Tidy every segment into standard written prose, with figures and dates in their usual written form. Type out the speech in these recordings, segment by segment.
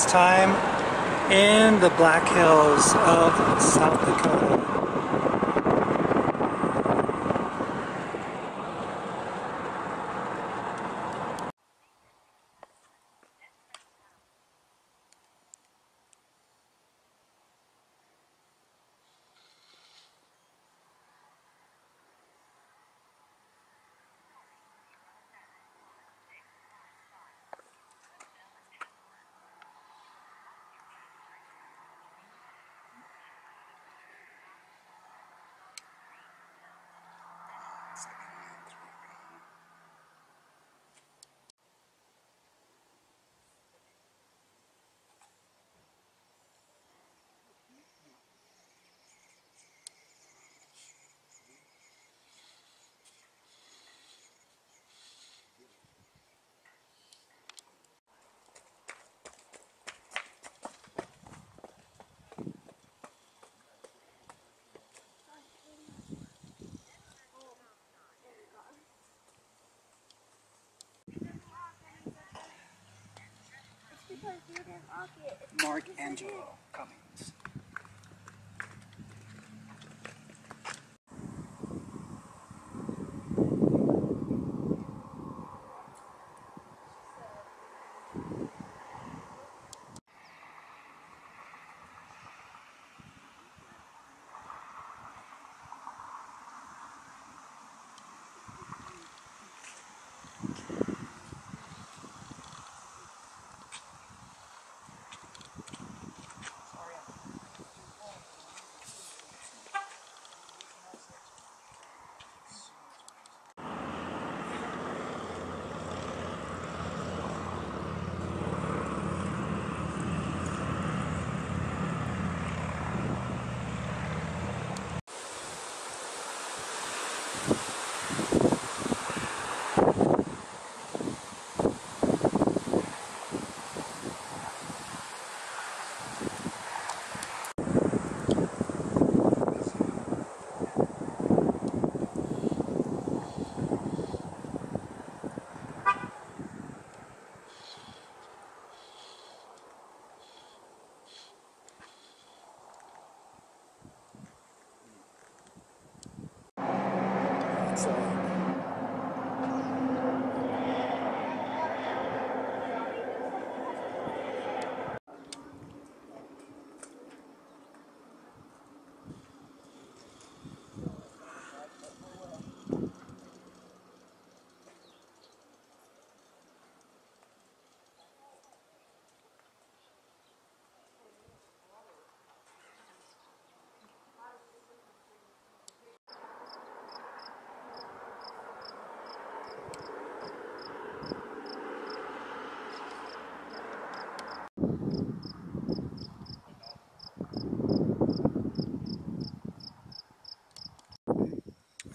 first time in the Black Hills of South Dakota. Mark Angelo Cummings.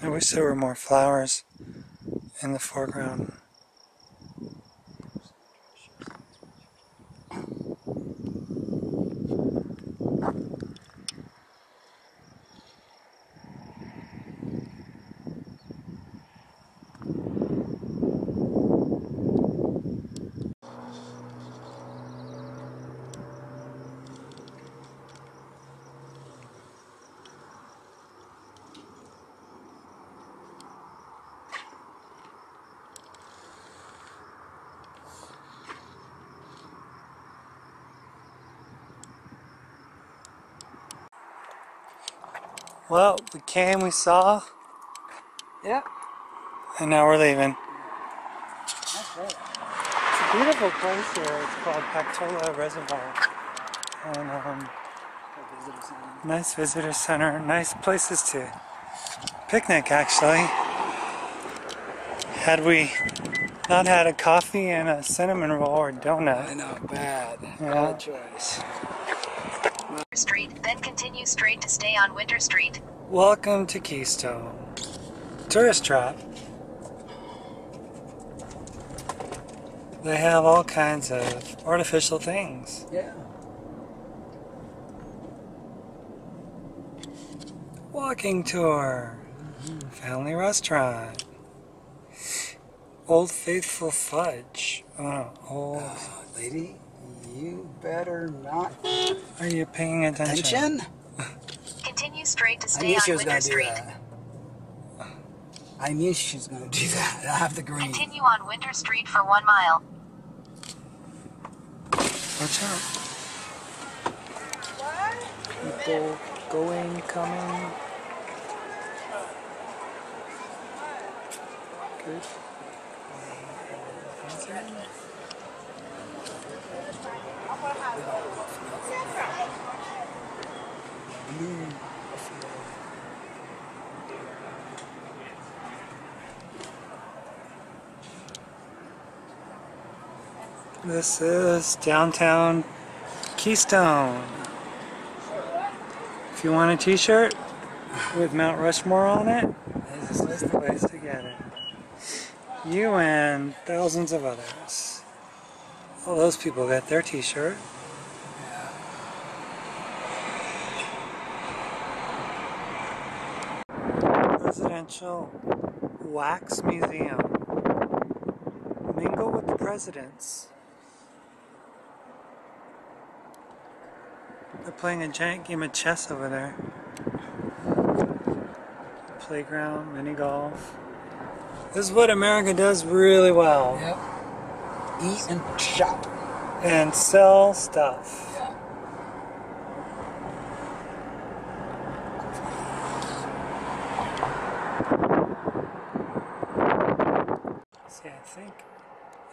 I wish there were more flowers in the foreground. Well, we came, we saw. Yeah. And now we're leaving. That's right. It's a beautiful place here. It's called Pactola Reservoir. And nice visitor center. Nice places to picnic, actually. Had we not had a coffee and a cinnamon roll or donut. I know, bad. Yeah. Bad choice. Street, then continue straight to stay on Winter Street. Welcome to Keystone. Tourist trap. They have all kinds of artificial things. Yeah. Walking tour. Family restaurant. Old Faithful Fudge. Oh no, old... Lady? You better not. Are you paying attention? Continue straight to I stay knew she on was Winter going to do Street. that. I knew she was going to do that. I have the green. Continue on Winter Street for 1 mile. Watch out. People going, coming. Good. This is downtown Keystone. If you want a t-shirt with Mount Rushmore on it, this is the place to get it. You and thousands of others. All those people got their t-shirt. Presidential Wax Museum. Mingle with the presidents. They're playing a giant game of chess over there. Playground, mini golf. This is what America does really well. Yep. Eat and shop. And sell stuff. Yeah. See, I think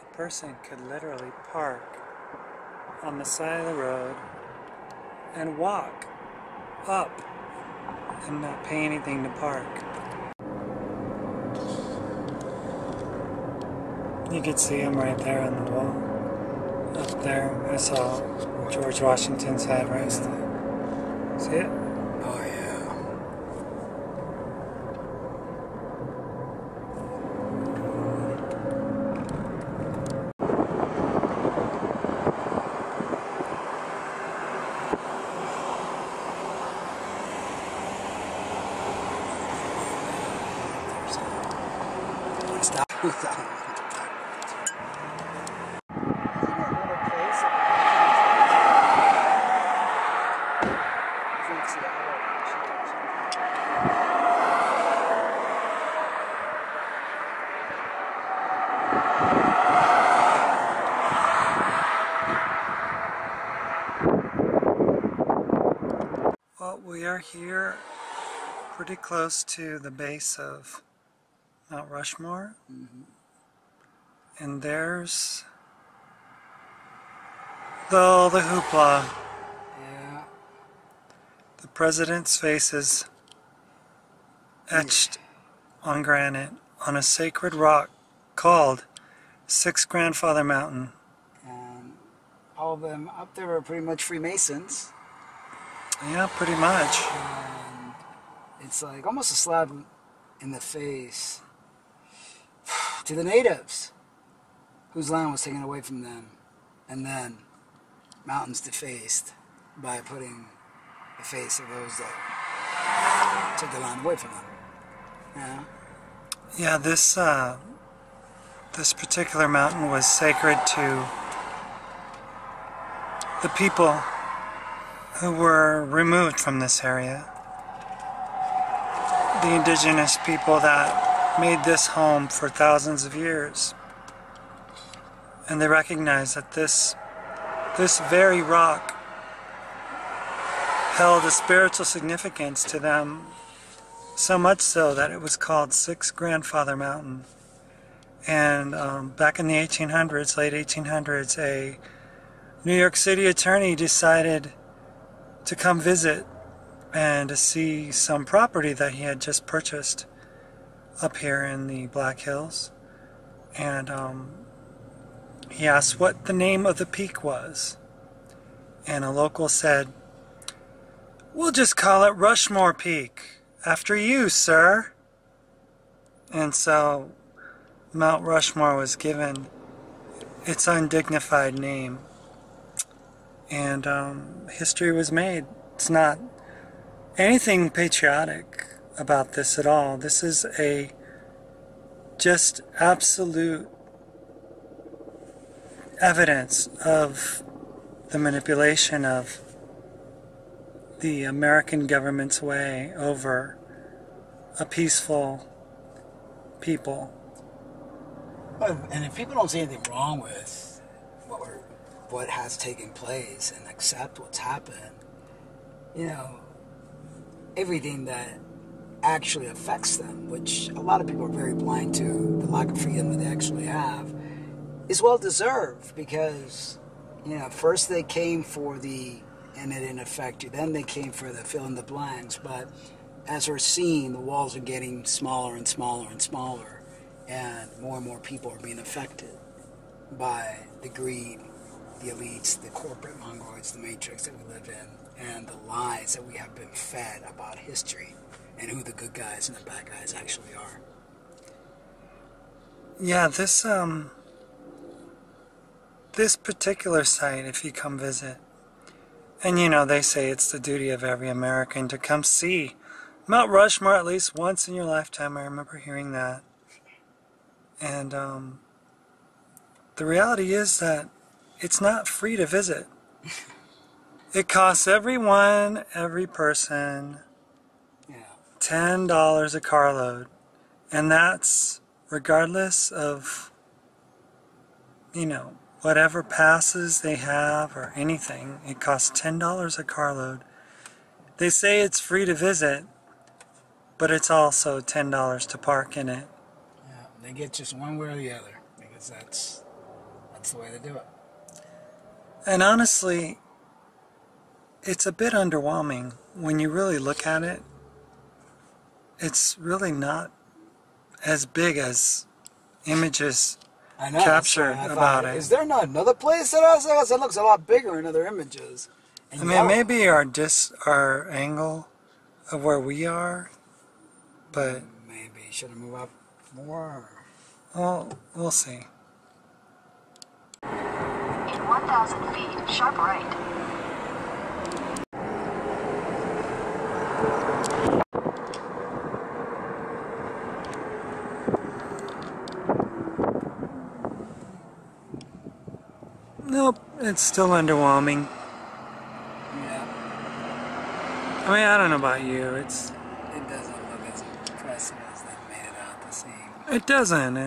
a person could literally park on the side of the road and walk up and not pay anything to park. You could see him right there on the wall. Up there, I saw George Washington's head right there. See it? Oh, yeah. Stop. Well, we are here pretty close to the base of Mount Rushmore. And there's all the hoopla. Yeah. The president's face is etched on granite on a sacred rock called Six Grandfather Mountain. And all of them up there are pretty much Freemasons. Yeah, pretty much. And it's like almost a slap in the face to the natives whose land was taken away from them, and then mountains defaced by putting the face of those that took the land away from them. Yeah. Yeah, this particular mountain was sacred to the people who were removed from this area. The indigenous people that made this home for thousands of years. And they recognized that this very rock held a spiritual significance to them, so much so that it was called Six Grandfather Mountain. And back in the 1800s, late 1800s, a New York City attorney decided to come visit and to see some property that he had just purchased up here in the Black Hills. And he asked what the name of the peak was. And a local said, "We'll just call it Rushmore Peak, after you, sir." And so Mount Rushmore was given its undignified name. And history was made. It's not anything patriotic about this at all. This is a just absolute evidence of the manipulation of the American government's way over a peaceful people. And if people don't see anything wrong with what has taken place and accept what's happened, you know, everything that actually affects them, which a lot of people are very blind to, the lack of freedom that they actually have, is well deserved because, you know, first they came for the and it didn't affect you, then they came for the fill in the blanks, but as we're seeing, the walls are getting smaller and smaller and smaller, and more people are being affected by the greed, the elites, the corporate mongoloids, the matrix that we live in, and the lies that we have been fed about history and who the good guys and the bad guys actually are. Yeah, this particular site, if you come visit, and you know, they say it's the duty of every American to come see Mount Rushmore at least once in your lifetime. I remember hearing that. And the reality is that it's not free to visit. It costs every person, $10 a carload. And that's regardless of, you know, whatever passes they have or anything. It costs $10 a carload. They say it's free to visit, but it's also $10 to park in it. Yeah, they get just one way or the other, because that's the way they do it. And honestly, it's a bit underwhelming when you really look at it. It's really not as big as images captured about it. Is there not another place that has this? It looks a lot bigger in other images. I mean, maybe our angle of where we are, but maybe should have moved up more. Well, we'll see. In 1,000 feet, sharp right. Nope, it's still underwhelming. Yeah. I mean, I don't know about you. It doesn't look as impressive as they made it out to seem. It doesn't.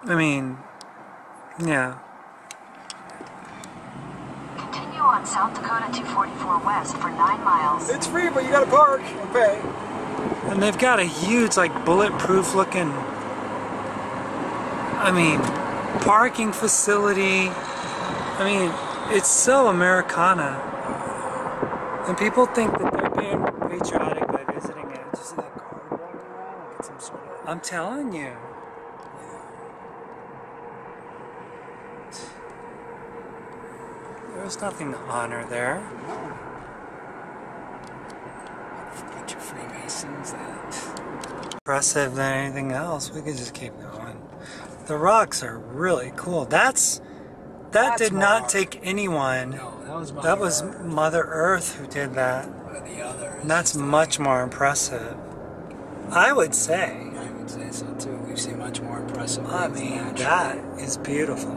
I mean, yeah. Continue on South Dakota 244 West for 9 miles. It's free, but you gotta park and pay. And they've got a huge, like, bulletproof looking, I mean, parking facility. I mean, it's so Americana. And people think that they're being patriotic by visiting it. Did you see that car walking around? Like it's some sort of... I'm telling you. There's nothing to honor there. Bunch of Freemasons that... Impressive than anything else. We could just keep going. The rocks are really cool. That did not take anyone. No, that was Mother Earth who did that. The other. And that's much more impressive. I would say. I would say so too. We've seen much more impressive. I mean, that is beautiful.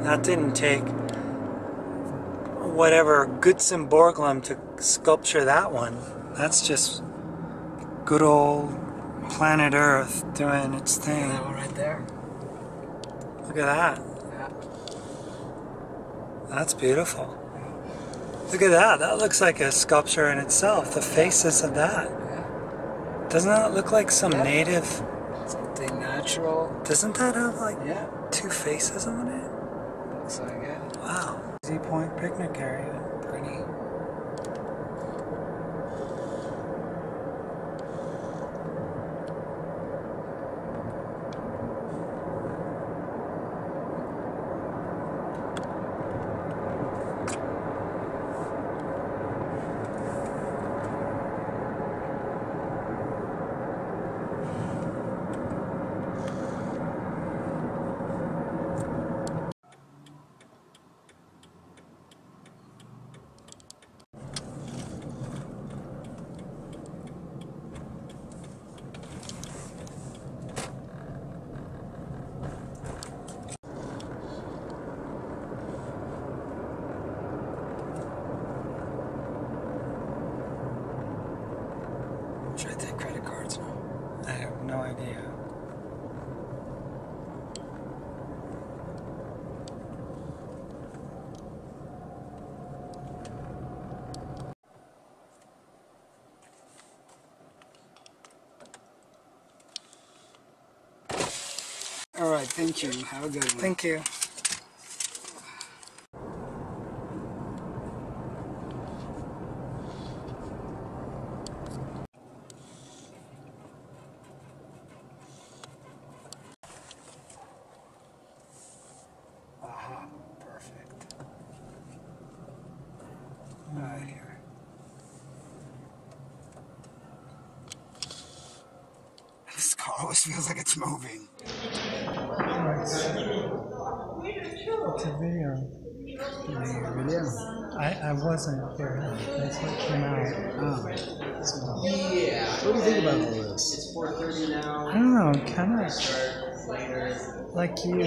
That didn't take whatever Gutzon Borglum to sculpture that one. That's just good old planet Earth doing its thing. That one right there. Look at that. Yeah. That's beautiful. Look at that. That looks like a sculpture in itself. The faces of that. Yeah. Doesn't that look like some native? Something natural. Doesn't that have like Yeah. 2 faces on it? Looks like it. Wow. Z Point picnic area. Pretty. right, thank you. Have a good one. Thank you. Aha, perfect. Right here. This car always feels like it's moving. It's a video. Video? I wasn't there. That's what came out. Oh. Yeah. What do you think about all this? It's 4:30 now. I don't know, kind of like you,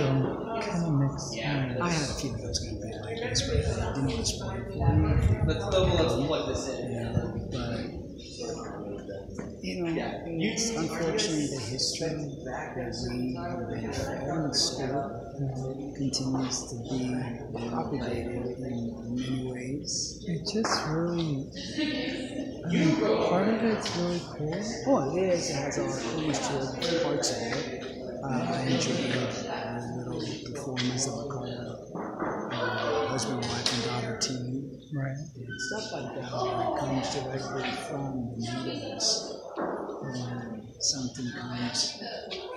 kind of mixed. I had a feeling it was going to be like this, but I didn't want to spoil it for you. Let's plug this in. Yeah, but you know, it's unfortunately the history that we have been fed in school continues to be propagated in many ways. It just really, I mean, part of it's really cool. Oh, it is. It has all these parts of it. I enjoyed the little performance of a husband, wife, and daughter team. Right. And stuff like that comes directly from the natives. Something comes.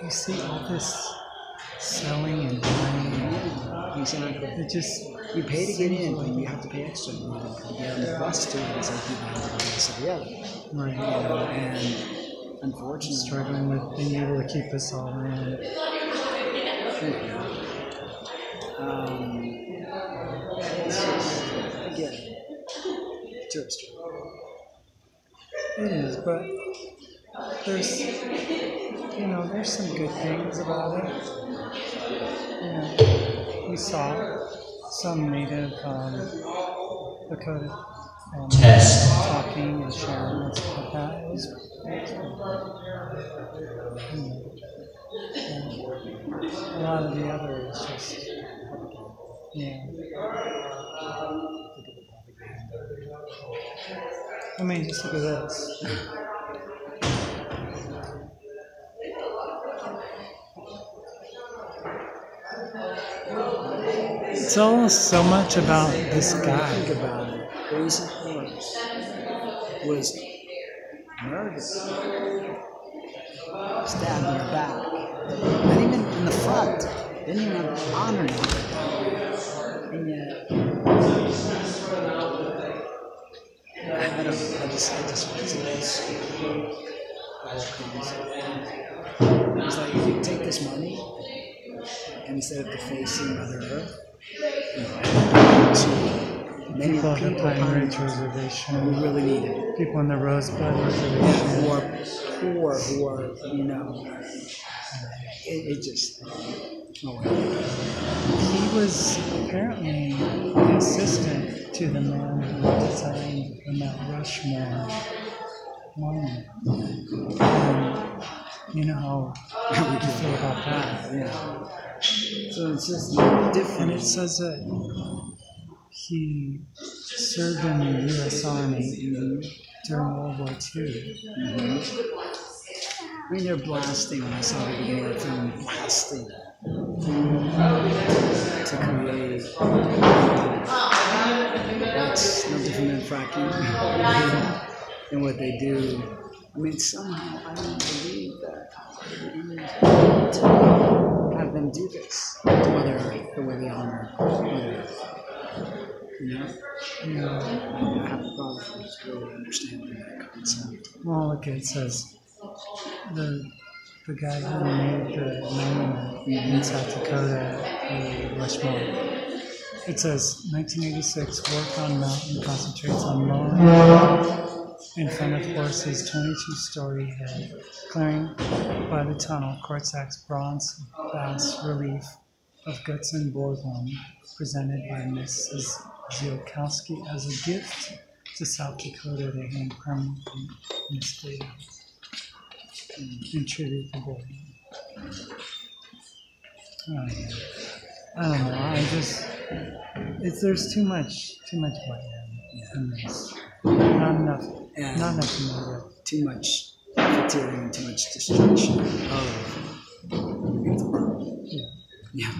You see all this selling and buying. Yeah, exactly. It just, you pay to get in, but you have to pay extra. You get on the bus too, it's like you buy the bus of the other. right. And unfortunately, Struggling with being able to keep us all in. It's just, again, tourist. It is, but there's, you know, there's some good things about it. You know, we saw some native Dakota talking and sharing and stuff like that. It was a lot of the other is just, yeah. I mean, just look at this. It's all so much about this guy. Think about it. Crazy Horse was murdered, stabbed in the back, not even in the front. Didn't even have honor now. And yet, I don't know. I just want to see this. It's like if you take this money and instead of defacing Mother Earth, many People at the people Pine Ridge Reservation. who really need it. People in the Rosebud Reservation. Who are poor, who are, you know, it just, no way. He was apparently assistant to the man who designed the Mount Rushmore monument. You know how we feel about that. Yeah. So it's just different. And it says that he served in the U.S. Army during World War II. I mean, they're blasting when I saw the beginning of the film, blasting to create. That's no different than fracking and what they do. I mean, somehow I don't believe that to have them do this to Mother Earth the way they honor Mother Earth. You know? Yeah. I have a problem with just really understanding that concept. Well, look, it says the guy who made the monument in South Dakota, Rushmore. It says 1986 work on mountain concentrates on lowering in front of horse's 22-story head, clearing by the tunnel Korczak's bronze bas relief of Gutzon Borglum, presented by Mrs. Ziolkowski as a gift to South Dakota to hang permanently in the state in tribute to Borglum. Oh, yeah. I don't know. There's too much white in this. Not enough native. Too much profiteering, too much destruction of the world. Yeah. Yeah.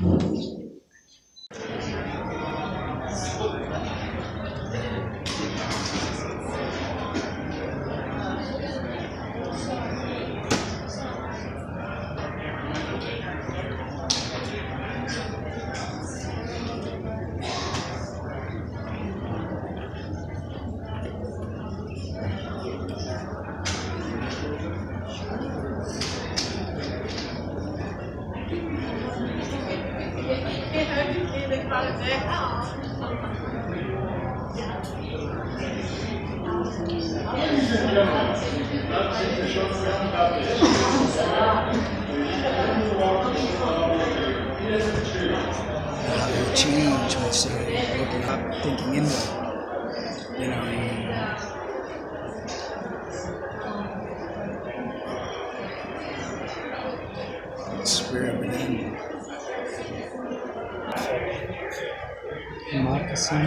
How they change once they're looking up, thinking inward. You know, spirit within. Moccasin.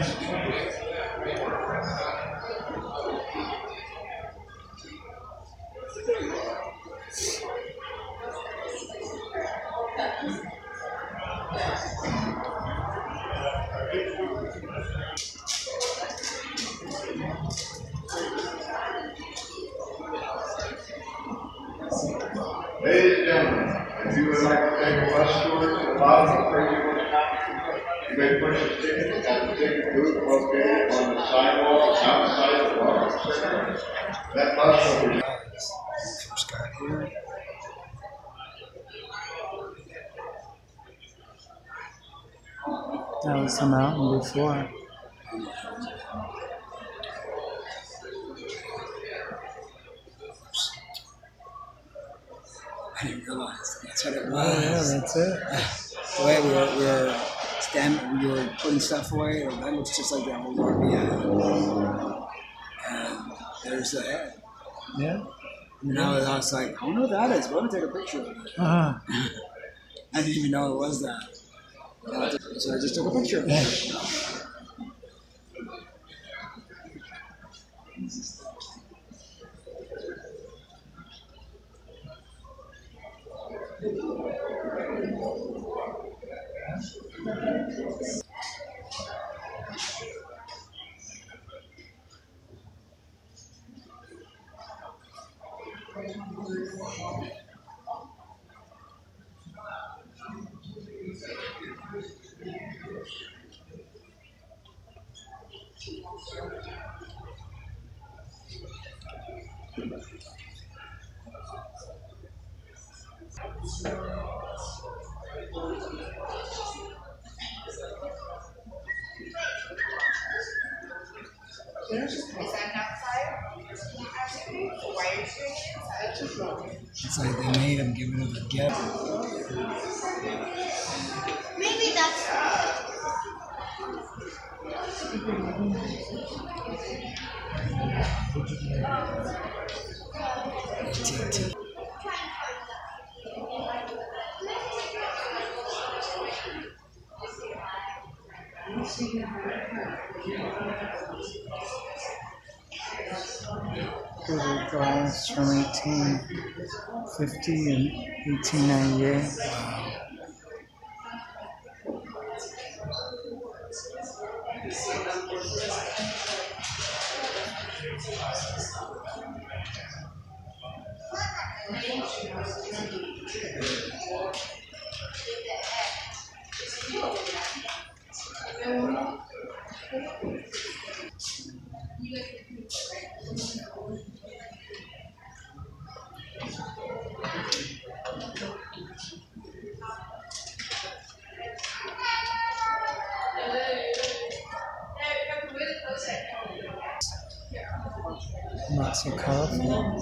Ladies and gentlemen, if you would like to take a bus tour to the bottom of Prius, you may purchase tickets at the ticket booth located on the sidewalk outside the Welcome Center. That bus will be First got here. That was the mountain before. I didn't realize that's what it was. Oh, yeah, that's it. The way we were standing, we were putting stuff away, that looks just like that old RV. And there's the head. Yeah. And I was like, I don't know what that is, but I'm going to take a picture of it. Uh-huh. I didn't even know it was that. So I just took a picture of it. It's like they made him give it a gift. Maybe that's AT&T. Those are drawings from 1850 and 1898. Not so colorful.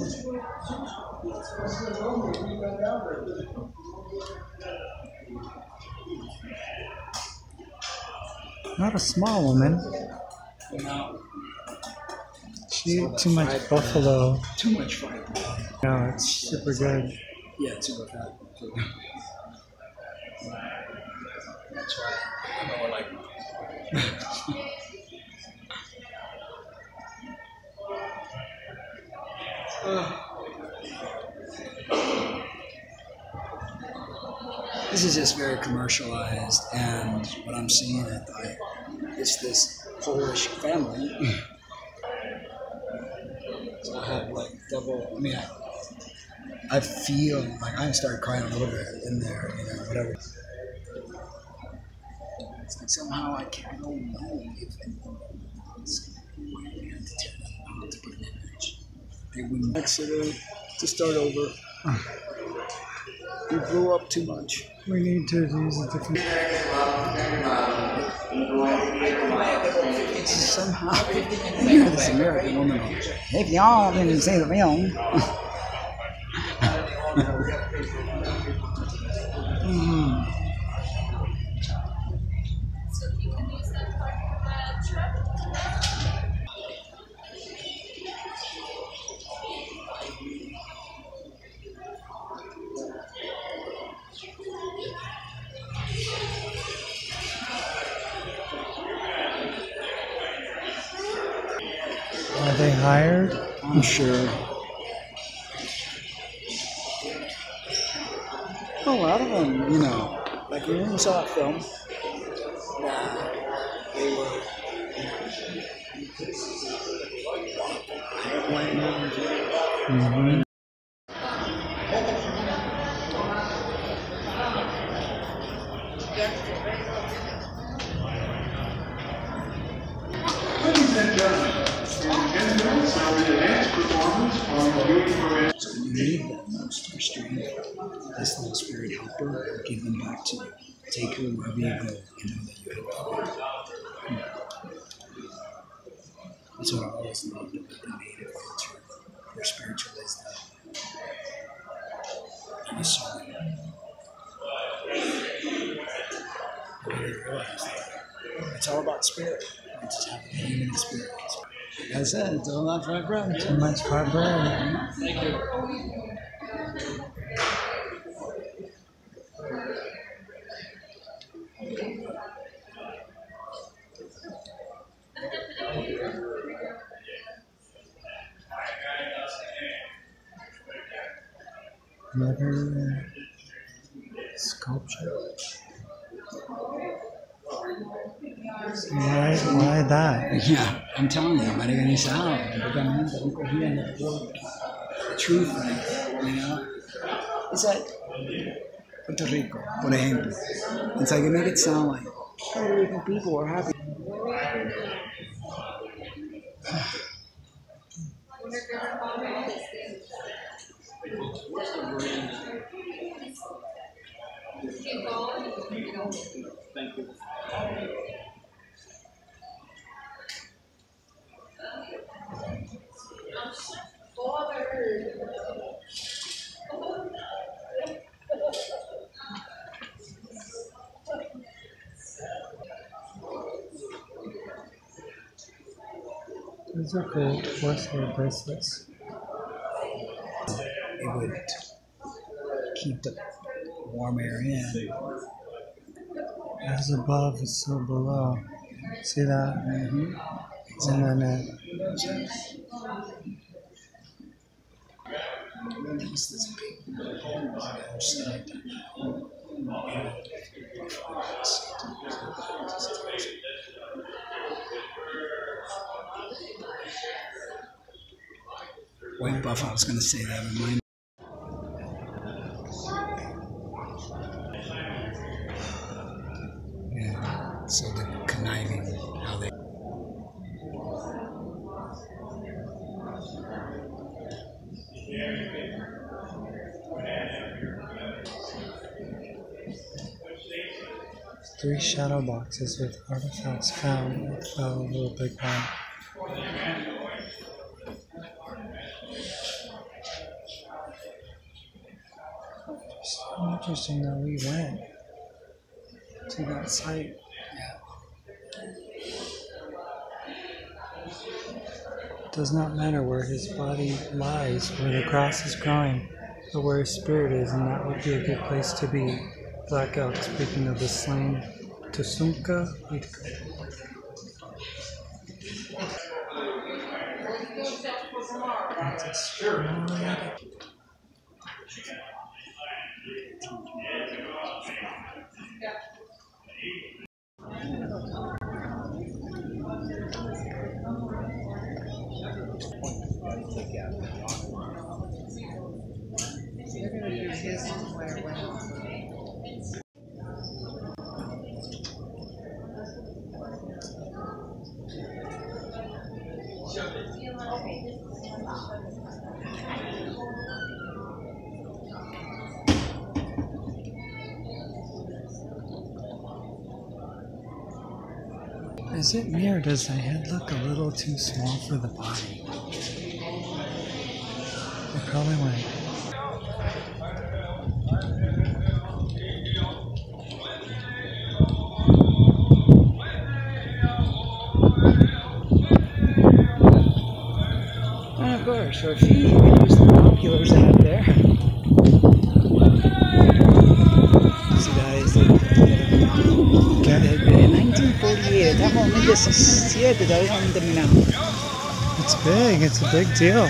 Not a small woman. She ate too much buffalo. Too much fight. No, it's super good. Yeah, it's super fat. That's why I know like. This is just very commercialized, and what I'm seeing it's this Polish family. So I have like double. I mean, I feel like I started crying a little bit in there, you know, whatever. It's like somehow I can't know if to put an image. They wouldn't Exeter to start over. We blew up too much. We need to use a different. Somehow, you this American woman. If y'all didn't see the film. Are they hired? I'm sure. A lot of them, you know, like when we saw that film, they were, white men. Mm-hmm. Ladies and gentlemen, in 10 minutes there will be a dance performance on the So you need that most restraint, this little spirit helper, give them back to you. Take her wherever you go and know that you help her. That's what I always loved about the native culture, their spiritual is that. And you saw it. I really realized that. It's all about spirit. It's just having a human experience. Like I said, it's all about fried bread. Too much fried bread. Thank you. Another sculpture. Why that? Yeah, I'm telling you, americanizado. The truth, you know, it's like Puerto Rico, por ejemplo. It's like, you make it sound like Puerto Rican people are happy. Thank you. Those are cool horsehair bracelets. It would keep the warm air in. As above is so below. See that? Mm-hmm. And then This big outside. White buff, I was going to say that in mine. Yeah, so the conniving, how they. Three shadow boxes with artifacts found with a little big one. So interesting that we went to that site. It does not matter where his body lies, where the grass is growing, or where his spirit is, and that would be a good place to be. Black Elk, speaking of the slain Tusumka Itka. Is it me or does the head look a little too small for the body? It probably went. And of course, for a fee, you can use the binoculars they have there. See guys, en 1948, estamos en 2017, todavía no han terminado. It's big, it's a big deal.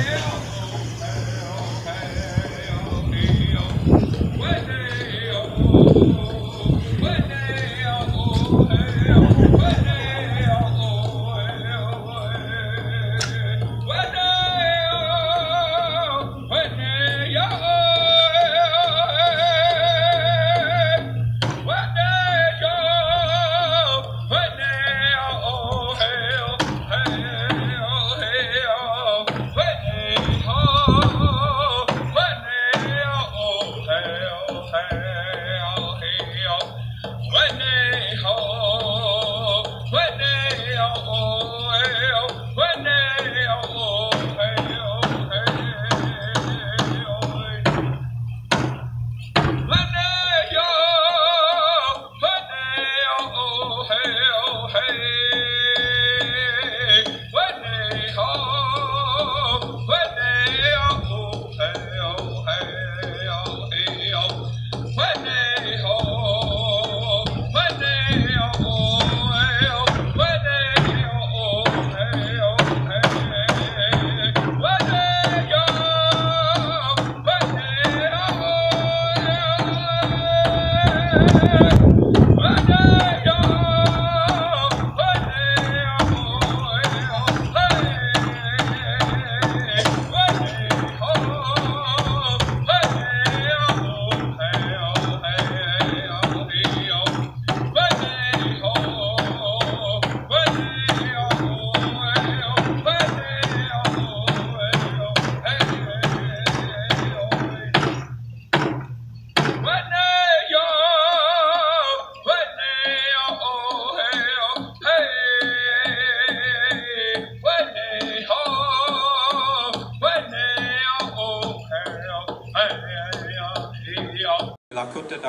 Lakota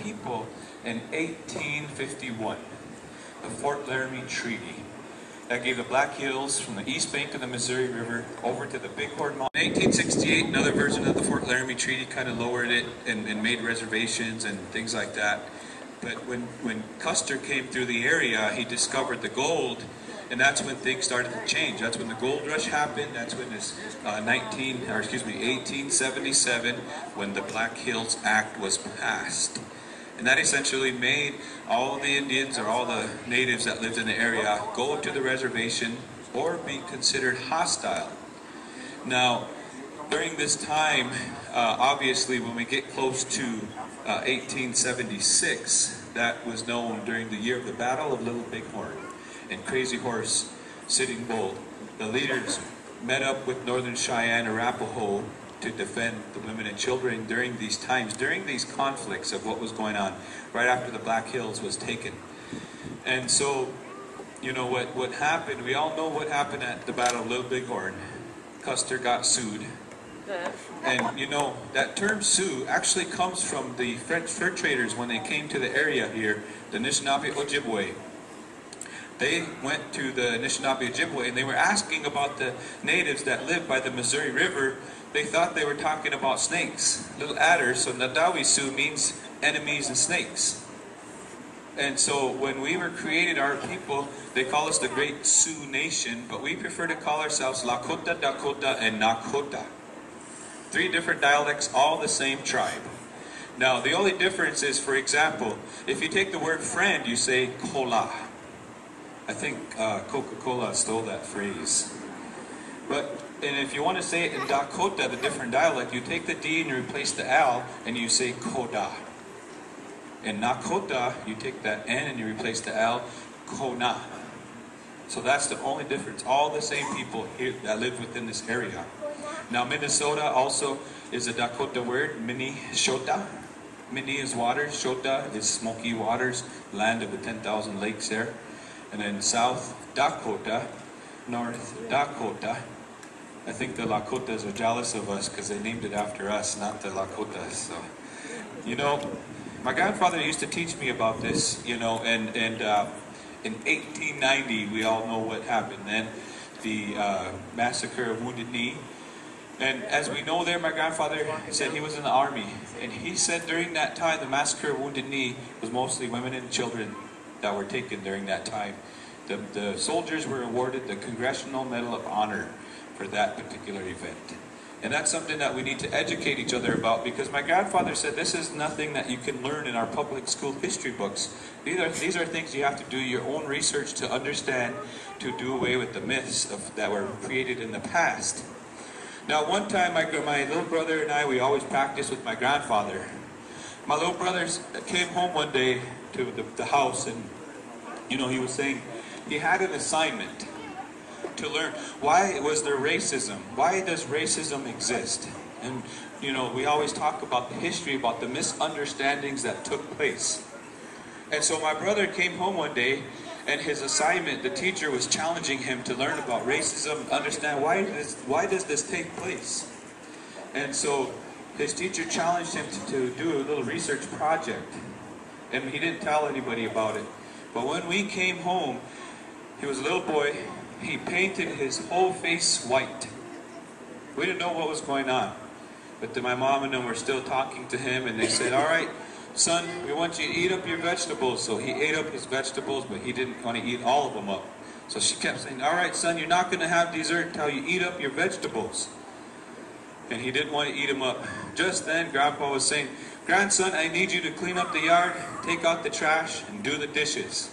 people in 1851, the Fort Laramie Treaty. That gave the Black Hills from the east bank of the Missouri River over to the Bighorn Mountains. In 1868, another version of the Fort Laramie Treaty kind of lowered it and made reservations and things like that. But when Custer came through the area, he discovered the gold, and that's when things started to change. That's when the gold rush happened. That's when this 1877, when the Black Hills Act was passed. And that essentially made all the Indians or all the natives that lived in the area go to the reservation or be considered hostile. Now, during this time, obviously when we get close to 1876, that was known during the year of the Battle of Little Bighorn and Crazy Horse, Sitting Bull. The leaders met up with Northern Cheyenne Arapaho to defend the women and children during these times, during these conflicts of what was going on, right after the Black Hills was taken. And so, you know, what happened, we all know what happened at the Battle of Little Bighorn. Custer got sued. And you know, that term Sioux actually comes from the French fur traders when they came to the area here, the Anishinaabe Ojibwe. They went to the Anishinaabe Ojibwe and they were asking about the natives that lived by the Missouri River. They thought they were talking about snakes, little adders. So Nadawi Sioux means enemies and snakes. And so when we were created, our people, they call us the Great Sioux Nation, but we prefer to call ourselves Lakota, Dakota, and Nakota. 3 different dialects, all the same tribe. Now, the only difference is, for example, if you take the word friend, you say kola. I think Coca-Cola stole that phrase. And if you want to say it in Dakota, the different dialect, you take the D and you replace the L and you say Koda. In Nakota, you take that N and you replace the L, Kona. So that's the only difference. All the same people here that live within this area. Now Minnesota also is a Dakota word, Minnesota. Mini is water, Shota is smoky waters, land of the 10,000 lakes there. And then South Dakota, North Dakota. I think the Lakotas are jealous of us because they named it after us, not the Lakotas. So, you know, my grandfather used to teach me about this, you know, and in 1890, we all know what happened then, the massacre of Wounded Knee. And as we know there, my grandfather said he was in the army. And he said during that time, the massacre of Wounded Knee was mostly women and children that were taken during that time. The soldiers were awarded the Congressional Medal of Honor for that particular event. And that's something that we need to educate each other about, because my grandfather said this is nothing that you can learn in our public school history books. These are things you have to do your own research to understand, to do away with the myths that were created in the past. Now one time my little brother and I, we always practiced with my grandfather. My little brother came home one day to the house, and you know, he was saying he had an assignment to learn why was there racism? Why does racism exist? And you know, we always talk about the history, about the misunderstandings that took place. And so my brother came home one day, and his assignment, the teacher was challenging him to learn about racism, understand why does this take place? And so his teacher challenged him to do a little research project. And he didn't tell anybody about it. But when we came home, he was a little boy, he painted his whole face white. We didn't know what was going on. But my mom and them were still talking to him, and they said, all right, son, we want you to eat up your vegetables. So he ate up his vegetables, but he didn't want to eat all of them up. So she kept saying, all right, son, you're not going to have dessert until you eat up your vegetables. And he didn't want to eat them up. Just then, Grandpa was saying, grandson, I need you to clean up the yard, take out the trash, and do the dishes.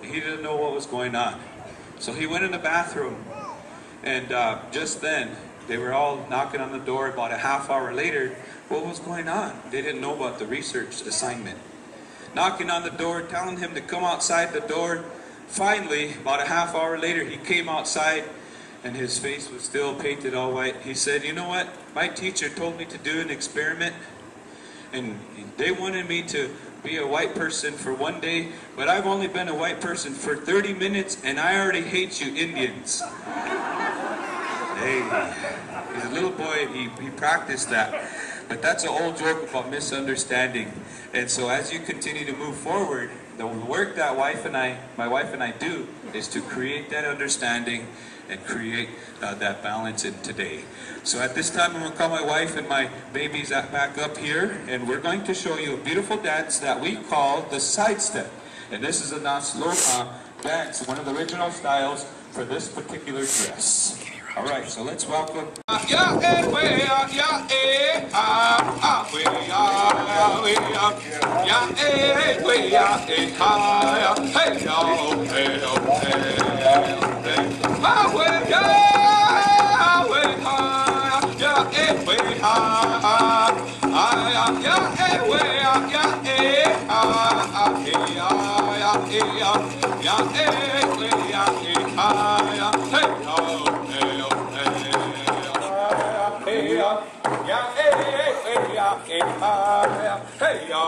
And he didn't know what was going on. So he went in the bathroom, and just then, they were all knocking on the door. About a half hour later, what was going on? They didn't know about the research assignment. Knocking on the door, telling him to come outside the door. Finally, about a half hour later, he came outside, and his face was still painted all white. He said, you know what? My teacher told me to do an experiment, and they wanted me to be a white person for one day, but I've only been a white person for 30 minutes, and I already hate you Indians. Hey, he's a little boy, he practiced that. But that's an old joke about misunderstanding. And so as you continue to move forward, the work that my wife and I do is to create that understanding and create that balance in today. So at this time, I'm going to call my wife and my babies back up here, and we're going to show you a beautiful dance that we call the side step. And this is a dance, one of the original styles for this particular dress. All right, so let's welcome. Hey,